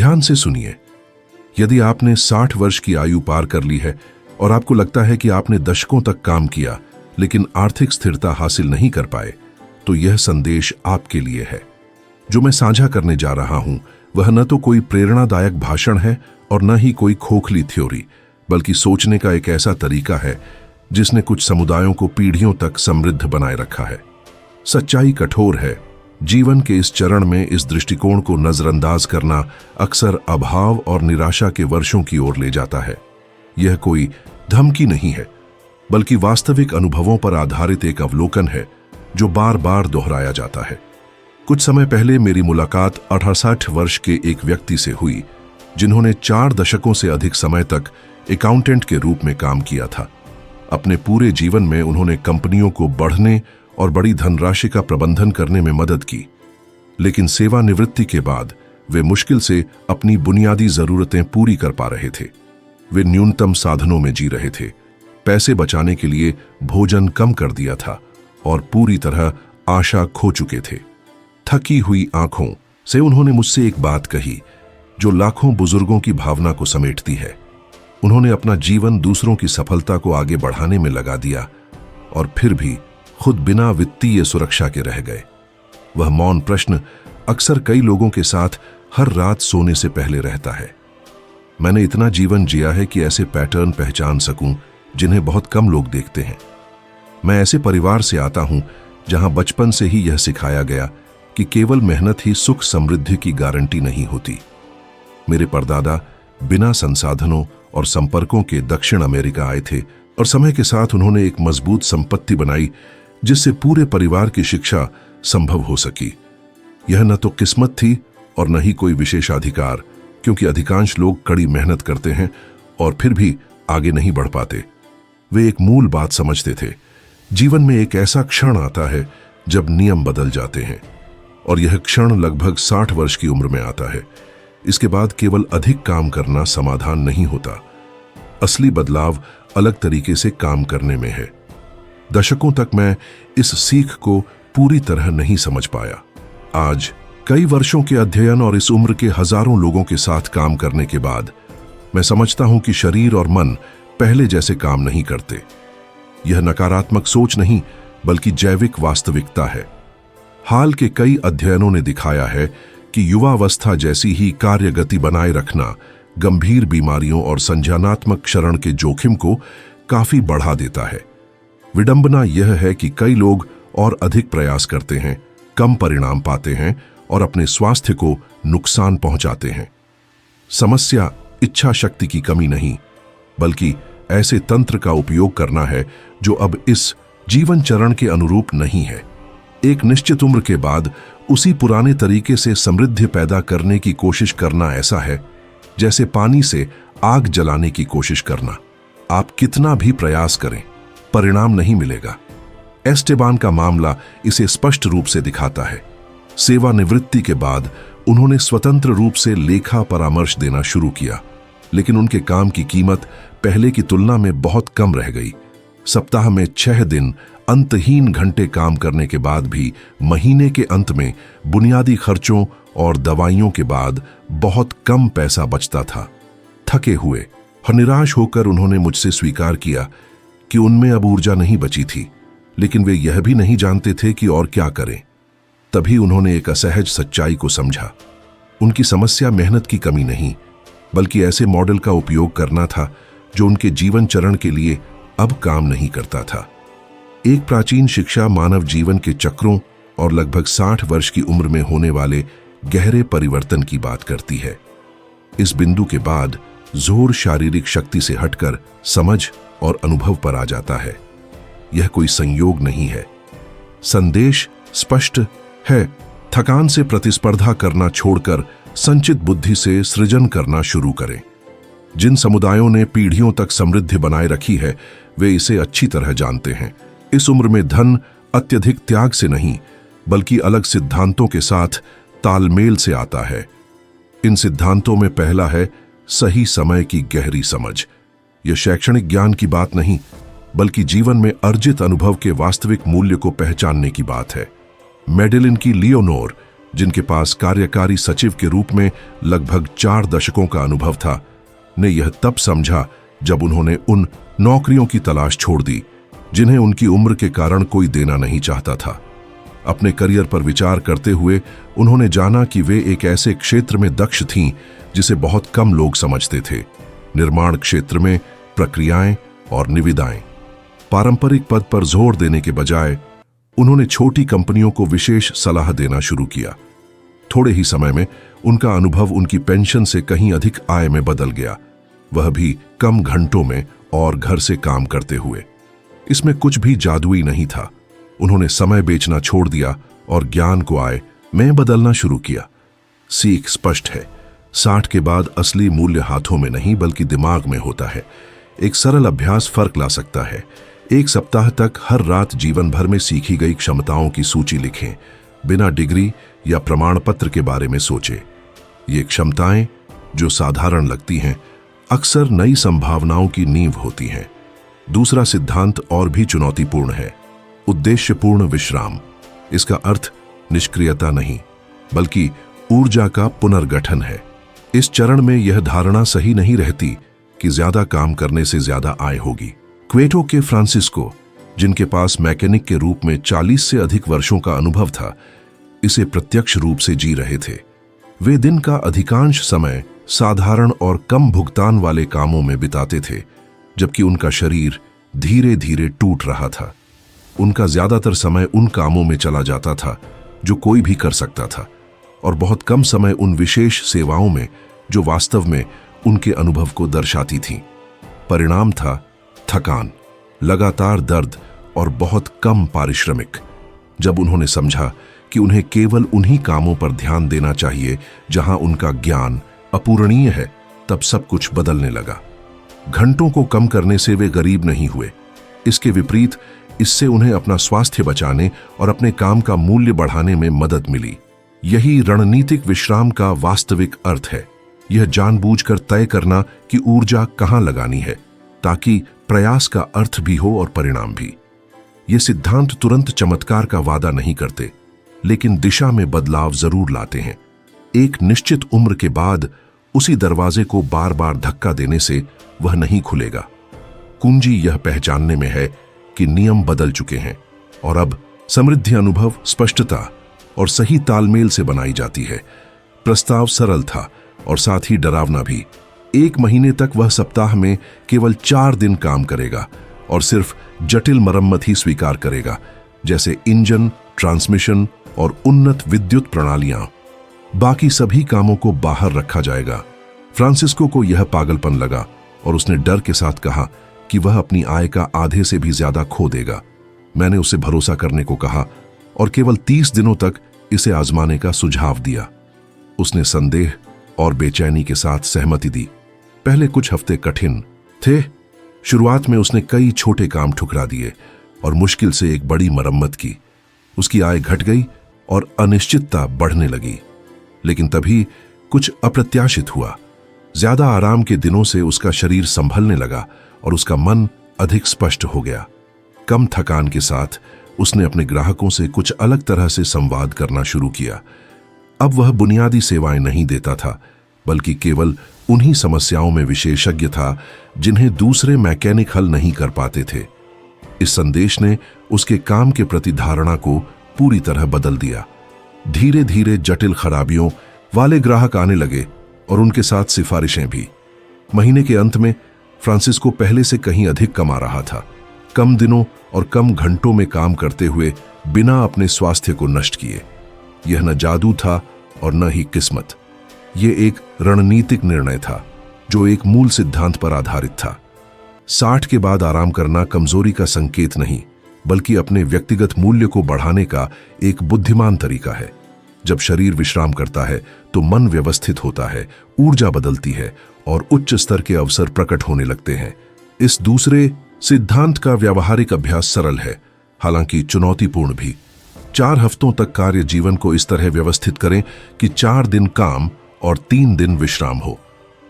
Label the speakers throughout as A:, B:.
A: ध्यान से सुनिए। यदि आपने 60 वर्ष की आयु पार कर ली है और आपको लगता है कि आपने दशकों तक काम किया लेकिन आर्थिक स्थिरता हासिल नहीं कर पाए, तो यह संदेश आपके लिए है। जो मैं साझा करने जा रहा हूं वह न तो कोई प्रेरणादायक भाषण है और न ही कोई खोखली थ्योरी, बल्कि सोचने का एक ऐसा तरीका है जिसने कुछ समुदायों को पीढ़ियों तक समृद्ध बनाए रखा है। सच्चाई कठोर है। जीवन के इस चरण में इस दृष्टिकोण को नजरअंदाज करना अक्सर अभाव और निराशा के वर्षों की ओर ले जाता है। यह कोई धमकी नहीं है, बल्कि वास्तविक अनुभवों पर आधारित एक अवलोकन है जो बार बार दोहराया जाता है। कुछ समय पहले मेरी मुलाकात 68 वर्ष के एक व्यक्ति से हुई जिन्होंने 4 दशकों से अधिक समय तक अकाउंटेंट के रूप में काम किया था। अपने पूरे जीवन में उन्होंने कंपनियों को बढ़ने और बड़ी धनराशि का प्रबंधन करने में मदद की, लेकिन सेवानिवृत्ति के बाद वे मुश्किल से अपनी बुनियादी जरूरतें पूरी कर पा रहे थे। वे न्यूनतम साधनों में जी रहे थे, पैसे बचाने के लिए भोजन कम कर दिया था और पूरी तरह आशा खो चुके थे। थकी हुई आंखों से उन्होंने मुझसे एक बात कही जो लाखों बुजुर्गों की भावना को समेटती है। उन्होंने अपना जीवन दूसरों की सफलता को आगे बढ़ाने में लगा दिया और फिर भी खुद बिना वित्तीय सुरक्षा के रह गए। वह मौन प्रश्न अक्सर कई लोगों के साथ हर रात सोने से पहले रहता है। मैंने इतना जीवन जिया है कि ऐसे पैटर्न पहचान सकूं जिन्हें बहुत कम लोग देखते हैं। मैं ऐसे परिवार से आता हूं जहां बचपन से ही यह सिखाया गया कि केवल मेहनत ही सुख समृद्धि की गारंटी नहीं होती। मेरे परदादा बिना संसाधनों और संपर्कों के दक्षिण अमेरिका आए थे और समय के साथ उन्होंने एक मजबूत संपत्ति बनाई जिससे पूरे परिवार की शिक्षा संभव हो सकी। यह न तो किस्मत थी और न ही कोई विशेषाधिकार, क्योंकि अधिकांश लोग कड़ी मेहनत करते हैं और फिर भी आगे नहीं बढ़ पाते। वे एक मूल बात समझते थे, जीवन में एक ऐसा क्षण आता है जब नियम बदल जाते हैं और यह क्षण लगभग 60 वर्ष की उम्र में आता है। इसके बाद केवल अधिक काम करना समाधान नहीं होता। असली बदलाव अलग तरीके से काम करने में है। दशकों तक मैं इस सीख को पूरी तरह नहीं समझ पाया। आज कई वर्षों के अध्ययन और इस उम्र के हजारों लोगों के साथ काम करने के बाद मैं समझता हूं कि शरीर और मन पहले जैसे काम नहीं करते। यह नकारात्मक सोच नहीं, बल्कि जैविक वास्तविकता है। हाल के कई अध्ययनों ने दिखाया है कि युवावस्था जैसी ही कार्य गति बनाए रखना गंभीर बीमारियों और संज्ञानात्मक क्षरण के जोखिम को काफी बढ़ा देता है। विडंबना यह है कि कई लोग और अधिक प्रयास करते हैं, कम परिणाम पाते हैं और अपने स्वास्थ्य को नुकसान पहुंचाते हैं। समस्या इच्छा शक्ति की कमी नहीं, बल्कि ऐसे तंत्र का उपयोग करना है जो अब इस जीवन चरण के अनुरूप नहीं है। एक निश्चित उम्र के बाद उसी पुराने तरीके से समृद्धि पैदा करने की कोशिश करना ऐसा है जैसे पानी से आग जलाने की कोशिश करना। आप कितना भी प्रयास करें, परिणाम नहीं मिलेगा। एस्टेबान का मामला इसे स्पष्ट रूप से दिखाता है। सेवानिवृत्ति के बाद उन्होंने स्वतंत्र रूप से लेखा परामर्श देना शुरू किया, लेकिन उनके काम की कीमत पहले की तुलना में बहुत कम रह गई। सप्ताह में 6 दिन अंतहीन घंटे काम करने के बाद भी महीने के अंत में बुनियादी खर्चों और दवाइयों के बाद बहुत कम पैसा बचता था। थके हुए और निराश होकर उन्होंने मुझसे स्वीकार किया कि उनमें अब ऊर्जा नहीं बची थी, लेकिन वे यह भी नहीं जानते थे कि और क्या करें। तभी उन्होंने एक असहज सच्चाई को समझा। उनकी समस्या मेहनत की कमी नहीं, बल्कि ऐसे मॉडल का उपयोग करना था जो उनके जीवन चरण के लिए अब काम नहीं करता था। एक प्राचीन शिक्षा मानव जीवन के चक्रों और लगभग 60 वर्ष की उम्र में होने वाले गहरे परिवर्तन की बात करती है। इस बिंदु के बाद जोर शारीरिक शक्ति से हटकर समझ और अनुभव पर आ जाता है। यह कोई संयोग नहीं है। संदेश स्पष्ट है, थकान से प्रतिस्पर्धा करना छोड़कर संचित बुद्धि से सृजन करना शुरू करें। जिन समुदायों ने पीढ़ियों तक समृद्धि बनाए रखी है, वे इसे अच्छी तरह जानते हैं। इस उम्र में धन अत्यधिक त्याग से नहीं, बल्कि अलग सिद्धांतों के साथ तालमेल से आता है। इन सिद्धांतों में पहला है सही समय की गहरी समझ। यह शैक्षणिक ज्ञान की बात नहीं, बल्कि जीवन में अर्जित अनुभव के वास्तविक मूल्य को पहचानने की बात है। मेडेलिन की लियोनोर जिनके पास कार्यकारी सचिव के रूप में लगभग 4 दशकों का अनुभव था, ने यह तब समझा जब उन्होंने उन नौकरियों की तलाश छोड़ दी जिन्हें उनकी उम्र के कारण कोई देना नहीं चाहता था। अपने करियर पर विचार करते हुए उन्होंने जाना कि वे एक ऐसे क्षेत्र में दक्ष थीं जिसे बहुत कम लोग समझते थे, निर्माण क्षेत्र में प्रक्रियाएं और निविदाएं। पारंपरिक पद पर जोर देने के बजाय उन्होंने छोटी कंपनियों को विशेष सलाह देना शुरू किया। थोड़े ही समय में उनका अनुभव उनकी पेंशन से कहीं अधिक आय में बदल गया, वह भी कम घंटों में और घर से काम करते हुए। इसमें कुछ भी जादुई नहीं था। उन्होंने समय बेचना छोड़ दिया और ज्ञान को आय में बदलना शुरू किया। सीख स्पष्ट है, 60 के बाद असली मूल्य हाथों में नहीं बल्कि दिमाग में होता है। एक सरल अभ्यास फर्क ला सकता है। 1 सप्ताह तक हर रात जीवन भर में सीखी गई क्षमताओं की सूची लिखें, बिना डिग्री या प्रमाण पत्र के बारे में सोचें। ये क्षमताएं जो साधारण लगती हैं, अक्सर नई संभावनाओं की नींव होती हैं। दूसरा सिद्धांत और भी चुनौतीपूर्ण है, उद्देश्यपूर्ण विश्राम। इसका अर्थ निष्क्रियता नहीं बल्कि ऊर्जा का पुनर्गठन है। इस चरण में यह धारणा सही नहीं रहती कि ज्यादा काम करने से ज्यादा आय होगी। क्वेटो के फ्रांसिस्को, जिनके पास मैकेनिक के रूप में 40 से अधिक वर्षों का अनुभव था, इसे प्रत्यक्ष रूप से जी रहे थे। वे दिन का अधिकांश समय साधारण और कम भुगतान वाले कामों में बिताते थे, जबकि उनका शरीर धीरे धीरे टूट रहा था। उनका ज्यादातर समय उन कामों में चला जाता था जो कोई भी कर सकता था, और बहुत कम समय उन विशेष सेवाओं में जो वास्तव में उनके अनुभव को दर्शाती थीं। परिणाम था थकान, लगातार दर्द और बहुत कम पारिश्रमिक। जब उन्होंने समझा कि उन्हें केवल उन्हीं कामों पर ध्यान देना चाहिए जहां उनका ज्ञान अपूरणीय है, तब सब कुछ बदलने लगा। घंटों को कम करने से वे गरीब नहीं हुए। इसके विपरीत, इससे उन्हें अपना स्वास्थ्य बचाने और अपने काम का मूल्य बढ़ाने में मदद मिली। यही रणनीतिक विश्राम का वास्तविक अर्थ है। यह जानबूझकर तय करना कि ऊर्जा कहां लगानी है, ताकि प्रयास का अर्थ भी हो और परिणाम भी। ये सिद्धांत तुरंत चमत्कार का वादा नहीं करते, लेकिन दिशा में बदलाव जरूर लाते हैं। एक निश्चित उम्र के बाद उसी दरवाजे को बार बार धक्का देने से वह नहीं खुलेगा। कुंजी यह पहचानने में है कि नियम बदल चुके हैं और अब समृद्धि अनुभव, स्पष्टता और सही तालमेल से बनाई जाती है। प्रस्ताव सरल था और साथ ही डरावना भी। 1 महीने तक वह सप्ताह में केवल 4 दिन काम करेगा और सिर्फ जटिल मरम्मत ही स्वीकार करेगा, जैसे इंजन, ट्रांसमिशन और उन्नत विद्युत प्रणालियां। बाकी सभी कामों को बाहर रखा जाएगा। फ्रांसिस्को को यह पागलपन लगा और उसने डर के साथ कहा कि वह अपनी आय का आधे से भी ज्यादा खो देगा। मैंने उसे भरोसा करने को कहा और केवल 30 दिनों तक इसे आजमाने का सुझाव दिया। उसने संदेह और बेचैनी के साथ सहमति दी। पहले कुछ हफ्ते कठिन थे। शुरुआत में उसने कई छोटे काम ठुकरा दिए और मुश्किल से एक बड़ी मरम्मत की। उसकी आय घट गई और अनिश्चितता बढ़ने लगी। लेकिन तभी कुछ अप्रत्याशित हुआ। ज्यादा आराम के दिनों से उसका शरीर संभलने लगा और उसका मन अधिक स्पष्ट हो गया। कम थकान के साथ उसने अपने ग्राहकों से कुछ अलग तरह से संवाद करना शुरू किया। अब वह बुनियादी सेवाएं नहीं देता था, बल्कि केवल उन्हीं समस्याओं में विशेषज्ञ था जिन्हें दूसरे मैकेनिक हल नहीं कर पाते थे। इस संदेश ने उसके काम के प्रति धारणा को पूरी तरह बदल दिया। धीरे धीरे जटिल खराबियों वाले ग्राहक आने लगे और उनके साथ सिफारिशें भी। महीने के अंत में फ्रांसिस्को पहले से कहीं अधिक कमा रहा था, कम दिनों और कम घंटों में काम करते हुए बिना अपने स्वास्थ्य को नष्ट किए। यह न जादू था और न ही किस्मत। यह एक रणनीतिक निर्णय था जो एक मूल सिद्धांत पर आधारित था। 60 के बाद आराम करना कमजोरी का संकेत नहीं, बल्कि अपने व्यक्तिगत मूल्य को बढ़ाने का एक बुद्धिमान तरीका है। जब शरीर विश्राम करता है तो मन व्यवस्थित होता है, ऊर्जा बदलती है और उच्च स्तर के अवसर प्रकट होने लगते हैं। इस दूसरे सिद्धांत का व्यावहारिक अभ्यास सरल है, हालांकि चुनौतीपूर्ण भी। 4 हफ्तों तक कार्य जीवन को इस तरह व्यवस्थित करें कि 4 दिन काम और 3 दिन विश्राम हो।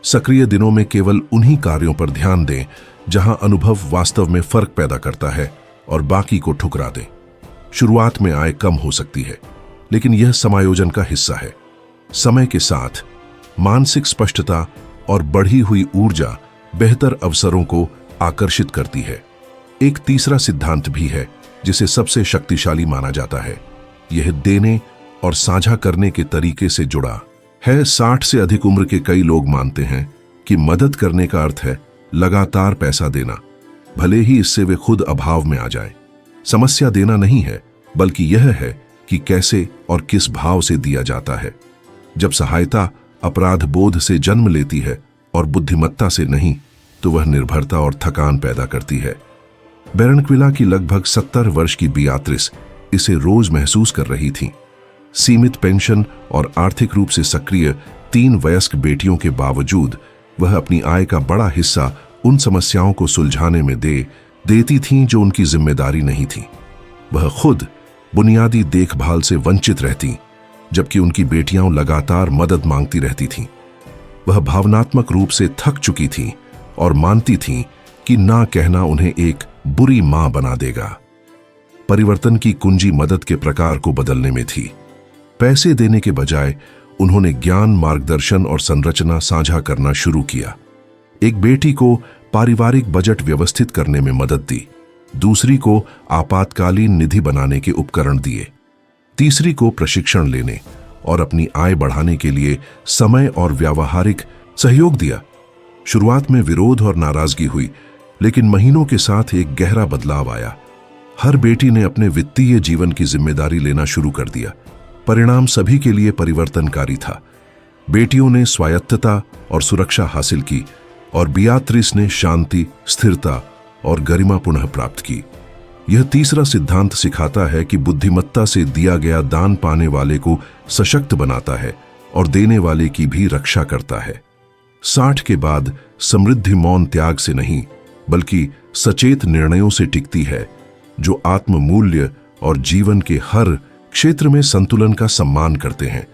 A: सक्रिय दिनों में केवल उन्हीं कार्यों पर ध्यान दें जहां अनुभव वास्तव में फर्क पैदा करता है और बाकी को ठुकरा दें। शुरुआत में आय कम हो सकती है, लेकिन यह समायोजन का हिस्सा है। समय के साथ मानसिक स्पष्टता और बढ़ी हुई ऊर्जा बेहतर अवसरों को आकर्षित करती है। एक तीसरा सिद्धांत भी है जिसे सबसे शक्तिशाली माना जाता है। यह देने और साझा करने के तरीके से जुड़ा है। 60 से अधिक उम्र के कई लोग मानते हैं कि मदद करने का अर्थ है लगातार पैसा देना, भले ही इससे वे खुद अभाव में आ जाएं। समस्या देना नहीं है, बल्कि यह है कि कैसे और किस भाव से दिया जाता है। जब सहायता अपराध बोध से जन्म लेती है और बुद्धिमत्ता से नहीं, तो वह निर्भरता और थकान पैदा करती है। बेरेनक्विला की लगभग 70 वर्ष की बियात्रिस इसे रोज महसूस कर रही थी। सीमित पेंशन और आर्थिक रूप से सक्रिय 3 वयस्क बेटियों के बावजूद वह अपनी आय का बड़ा हिस्सा उन समस्याओं को सुलझाने में देती थीं जो उनकी जिम्मेदारी नहीं थी। वह खुद बुनियादी देखभाल से वंचित रहती, जबकि उनकी बेटियां लगातार मदद मांगती रहती थीं। वह भावनात्मक रूप से थक चुकी थीं और मानती थीं कि ना कहना उन्हें एक बुरी मां बना देगा। परिवर्तन की कुंजी मदद के प्रकार को बदलने में थी। पैसे देने के बजाय उन्होंने ज्ञान, मार्गदर्शन और संरचना साझा करना शुरू किया। एक बेटी को पारिवारिक बजट व्यवस्थित करने में मदद दी, दूसरी को आपातकालीन निधि बनाने के उपकरण दिए, तीसरी को प्रशिक्षण लेने और अपनी आय बढ़ाने के लिए समय और व्यावहारिक सहयोग दिया। शुरुआत में विरोध और नाराजगी हुई, लेकिन महीनों के साथ एक गहरा बदलाव आया। हर बेटी ने अपने वित्तीय जीवन की जिम्मेदारी लेना शुरू कर दिया। परिणाम सभी के लिए परिवर्तनकारी था। बेटियों ने स्वायत्तता और सुरक्षा हासिल की और बियात्रिस ने शांति, स्थिरता और गरिमा पुनः प्राप्त की। यह तीसरा सिद्धांत सिखाता है कि बुद्धिमत्ता से दिया गया दान पाने वाले को सशक्त बनाता है और देने वाले की भी रक्षा करता है। 60 के बाद समृद्धि मौन त्याग से नहीं, बल्कि सचेत निर्णयों से टिकती है, जो आत्म मूल्य और जीवन के हर क्षेत्र में संतुलन का सम्मान करते हैं।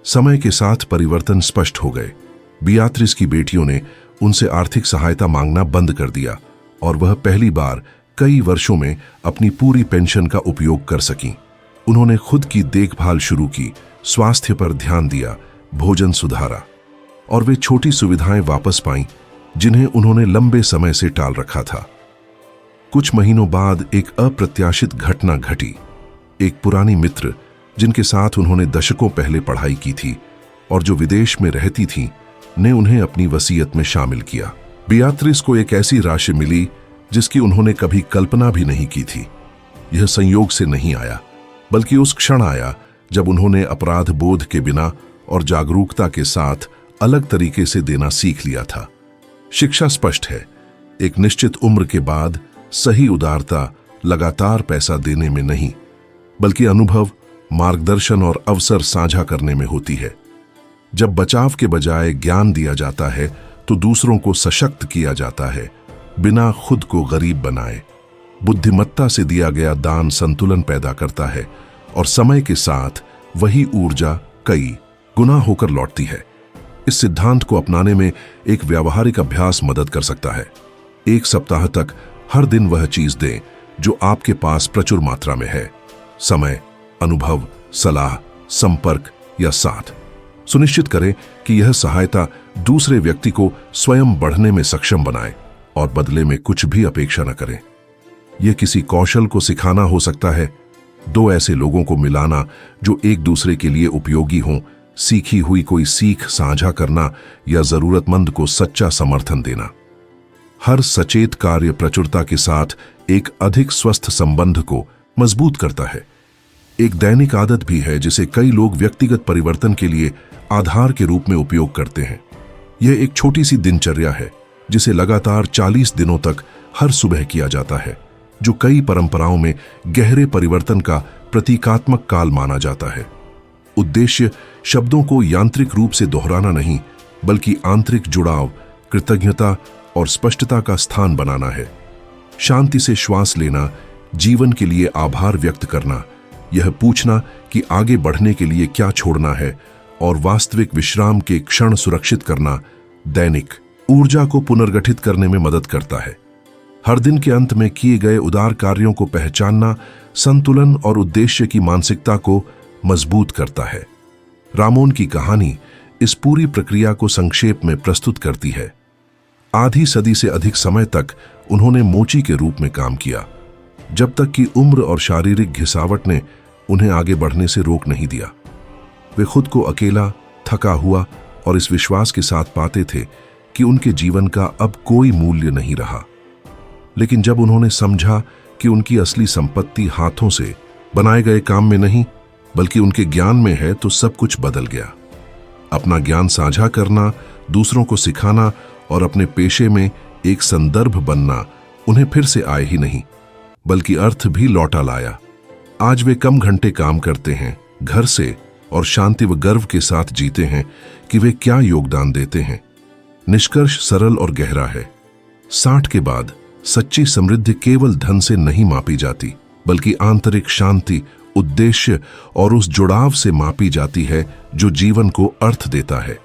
A: समय के साथ परिवर्तन स्पष्ट हो गए। बियात्रिस की बेटियों ने उनसे आर्थिक सहायता मांगना बंद कर दिया और वह पहली बार कई वर्षों में अपनी पूरी पेंशन का उपयोग कर सकीं। उन्होंने खुद की देखभाल शुरू की, स्वास्थ्य पर ध्यान दिया, भोजन सुधारा और वे छोटी सुविधाएं वापस पाईं जिन्हें उन्होंने लंबे समय से टाल रखा था। कुछ महीनों बाद एक अप्रत्याशित घटना घटी। एक पुरानी मित्र, जिनके साथ उन्होंने दशकों पहले पढ़ाई की थी और जो विदेश में रहती थीं, ने उन्हें अपनी वसीयत में शामिल किया। बियात्रिस को एक ऐसी राशि मिली जिसकी उन्होंने कभी कल्पना भी नहीं की थी। यह संयोग से नहीं आया, बल्कि उस क्षण आया जब उन्होंने अपराध बोध के बिना और जागरूकता के साथ अलग तरीके से देना सीख लिया था। शिक्षा स्पष्ट है, एक निश्चित उम्र के बाद सही उदारता लगातार पैसा देने में नहीं, बल्कि अनुभव, मार्गदर्शन और अवसर साझा करने में होती है। जब बचाव के बजाय ज्ञान दिया जाता है, तो दूसरों को सशक्त किया जाता है, बिना खुद को गरीब बनाए। बुद्धिमत्ता से दिया गया दान संतुलन पैदा करता है और समय के साथ वही ऊर्जा कई गुना होकर लौटती है। इस सिद्धांत को अपनाने में एक व्यावहारिक अभ्यास मदद कर सकता है। 1 सप्ताह तक हर दिन वह चीज दें जो आपके पास प्रचुर मात्रा में है। समय, अनुभव, सलाह, संपर्क या साथ। सुनिश्चित करें कि यह सहायता दूसरे व्यक्ति को स्वयं बढ़ने में सक्षम बनाए और बदले में कुछ भी अपेक्षा न करें। यह किसी कौशल को सिखाना हो सकता है, 2 ऐसे लोगों को मिलाना जो एक दूसरे के लिए उपयोगी हों, सीखी हुई कोई सीख साझा करना या जरूरतमंद को सच्चा समर्थन देना। हर सचेत कार्य प्रचुरता के साथ एक अधिक स्वस्थ संबंध को मजबूत करता है। एक दैनिक आदत भी है जिसे कई लोग व्यक्तिगत परिवर्तन के लिए आधार के रूप में उपयोग करते हैं। यह एक छोटी सी दिनचर्या है जिसे लगातार 40 दिनों तक हर सुबह किया जाता है, जो कई परंपराओं में गहरे परिवर्तन का प्रतीकात्मक काल माना जाता है। उद्देश्य शब्दों को यांत्रिक रूप से दोहराना नहीं, बल्कि आंतरिक जुड़ाव, कृतज्ञता और स्पष्टता का स्थान बनाना है। शांति से श्वास लेना, जीवन के लिए आभार व्यक्त करना, यह पूछना कि आगे बढ़ने के लिए क्या छोड़ना है और वास्तविक विश्राम के क्षण सुरक्षित करना दैनिक ऊर्जा को पुनर्गठित करने में मदद करता है। हर दिन के अंत में किए गए उदार कार्यों को पहचानना संतुलन और उद्देश्य की मानसिकता को मजबूत करता है। रामोन की कहानी इस पूरी प्रक्रिया को संक्षेप में प्रस्तुत करती है। आधी सदी से अधिक समय तक उन्होंने मोची के रूप में काम किया, जब तक कि उम्र और शारीरिक घिसावट ने उन्हें आगे बढ़ने से रोक नहीं दिया। वे खुद को अकेला, थका हुआ और इस विश्वास के साथ पाते थे कि उनके जीवन का अब कोई मूल्य नहीं रहा। लेकिन जब उन्होंने समझा कि उनकी असली संपत्ति हाथों से बनाए गए काम में नहीं बल्कि उनके ज्ञान में है, तो सब कुछ बदल गया। अपना ज्ञान साझा करना, दूसरों को सिखाना और अपने पेशे में एक संदर्भ बनना उन्हें फिर से आए ही नहीं बल्कि अर्थ भी लौटा लाया। आज वे कम घंटे काम करते हैं, घर से, और शांति व गर्व के साथ जीते हैं कि वे क्या योगदान देते हैं। निष्कर्ष सरल और गहरा है। 60 के बाद सच्ची समृद्धि केवल धन से नहीं मापी जाती बल्कि आंतरिक शांति, उद्देश्य और उस जुड़ाव से मापी जाती है जो जीवन को अर्थ देता है।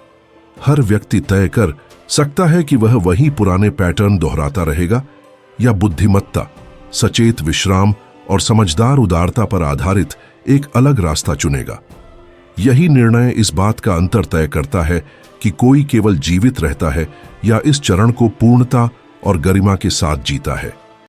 A: हर व्यक्ति तय कर सकता है कि वह वही पुराने पैटर्न दोहराता रहेगा या बुद्धिमत्ता, सचेत विश्राम और समझदार उदारता पर आधारित एक अलग रास्ता चुनेगा। यही निर्णय इस बात का अंतर तय करता है कि कोई केवल जीवित रहता है या इस चरण को पूर्णता और गरिमा के साथ जीता है।